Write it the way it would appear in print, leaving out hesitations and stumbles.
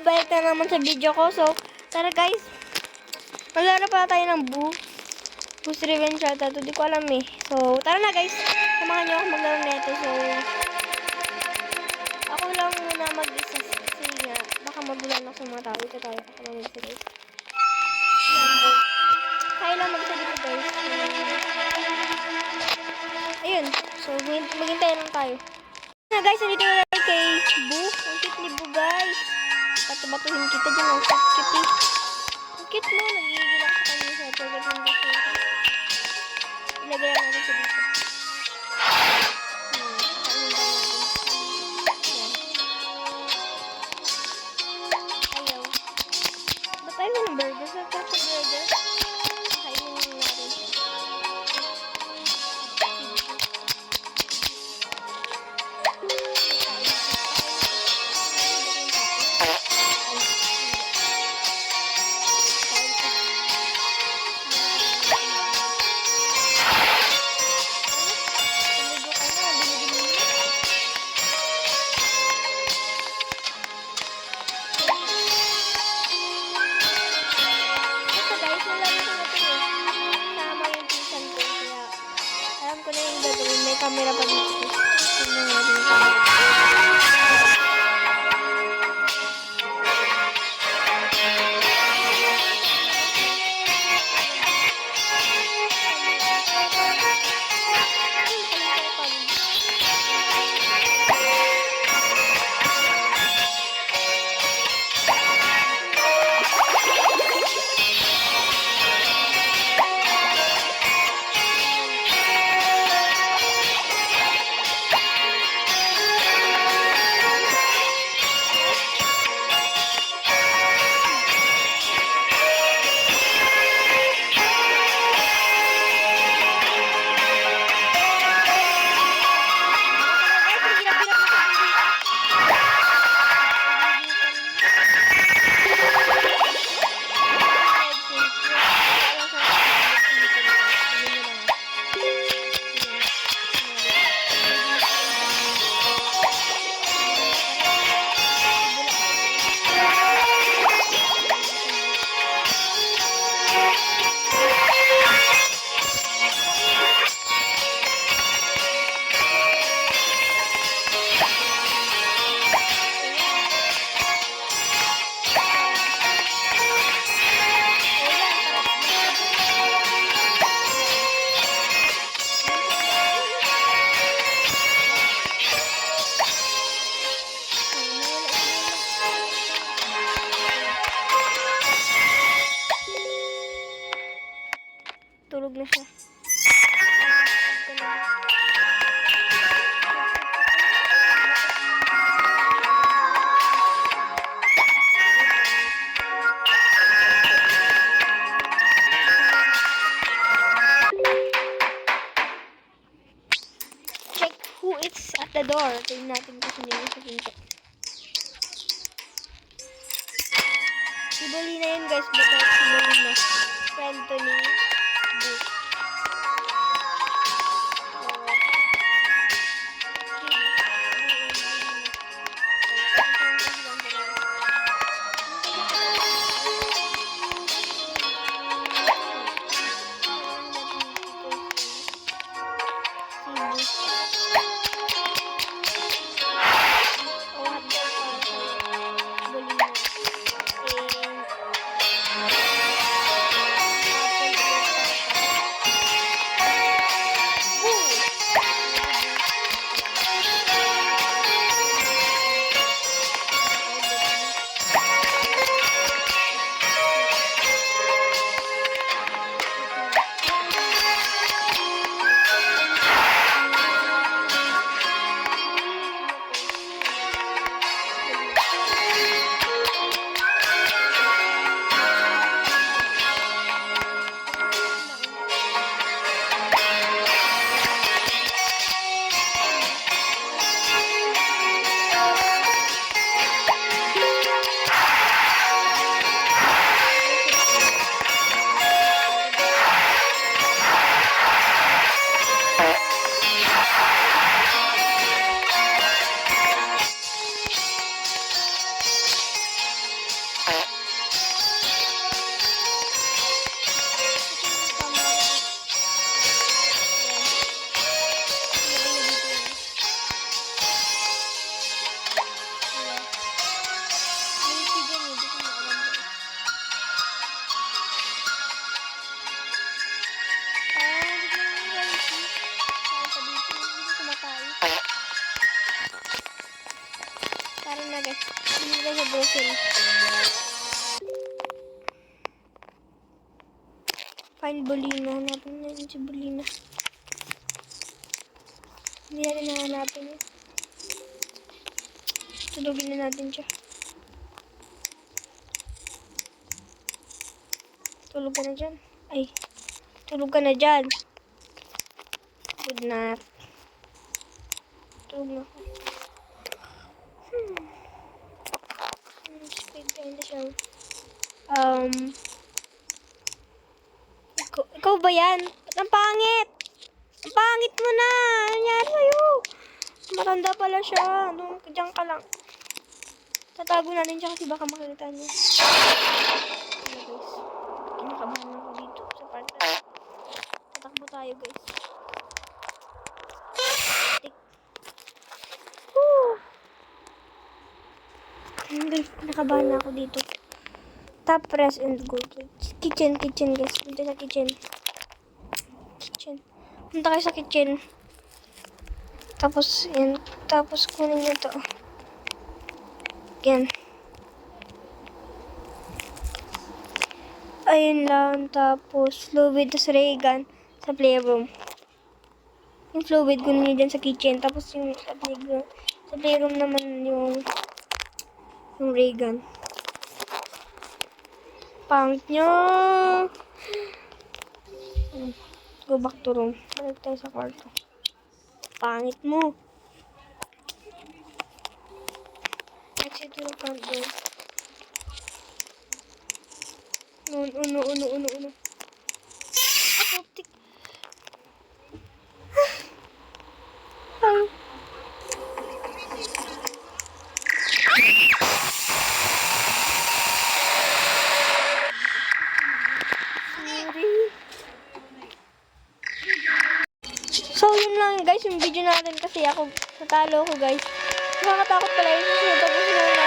balik na naman sa video ko. So, tara guys. Maglaro pala tayo ng Boo's Revenge ata. Hindi ko alam eh. So, tara na guys. Samahan niyo ako maglaro nito. So, ako lang muna mag-isa. Kasi nga, baka magulan ako sa mga tao. Ito tayo. Ako lang mag-isa guys. Kaya lang mag-isa dito guys. Ayun. So, maghintay lang tayo. Na guys, nandito na tayo kay Boo. Ang cute ni Boo guys. Bato-batuhin kita dyan. Ang cute eh. Ang cute mo. Nagigigil ako sa kanya sa target ng gusto. Ilagay lang natin sa dito. Ayaw. Ba't tayo ng burger? Sa burger? Kainin natin siya. May camera pa dito. Tingnan natin yung camera. Tulog na siya. Check who is at the door. Tingnan natin kung sino yung sa pinto. Si Bolina yun guys. Baka si Bolina. Friend to ni Boo. Bolina. grocery. Find Bolina. Hanapin natin si Bolina. Hindi natin nahanapin yun. Tulugin na natin siya. Tulog ka na dyan. Ay. Tulog ka na dyan. Good night. Tulog na ako. Speed tayo na siya. Ikaw ba yan? Ang pangit! Ang pangit mo na! Ano nangyari sa'yo? Matanda pala siya. Diyan ka lang. Tatago natin siya kasi baka makikita niya. Ano guys? Kinakabahan ako dito sa part na. Tatakbo tayo guys. Guys, nakabahan na ako dito. Tap, press, and go. Kitchen guys. Punta sa kitchen. Punta kayo sa kitchen. Tapos, yan. Tapos, kunin nyo to. Yan. Ayun lang. Tapos, fluid. Tapos, ray gun sa playroom. Yung fluid, kunin nyo dyan sa kitchen. Tapos, yung sa playroom naman yung ray gun. Pangit nyo. Go back to room. Balik tayo sa kwarto. Pangit mo. Exit to the front door. Uno. Apoptik. Ay. So, yun lang guys, yung video natin kasi ako, natalo ko guys. Nakakatakot pala yun. Tapos na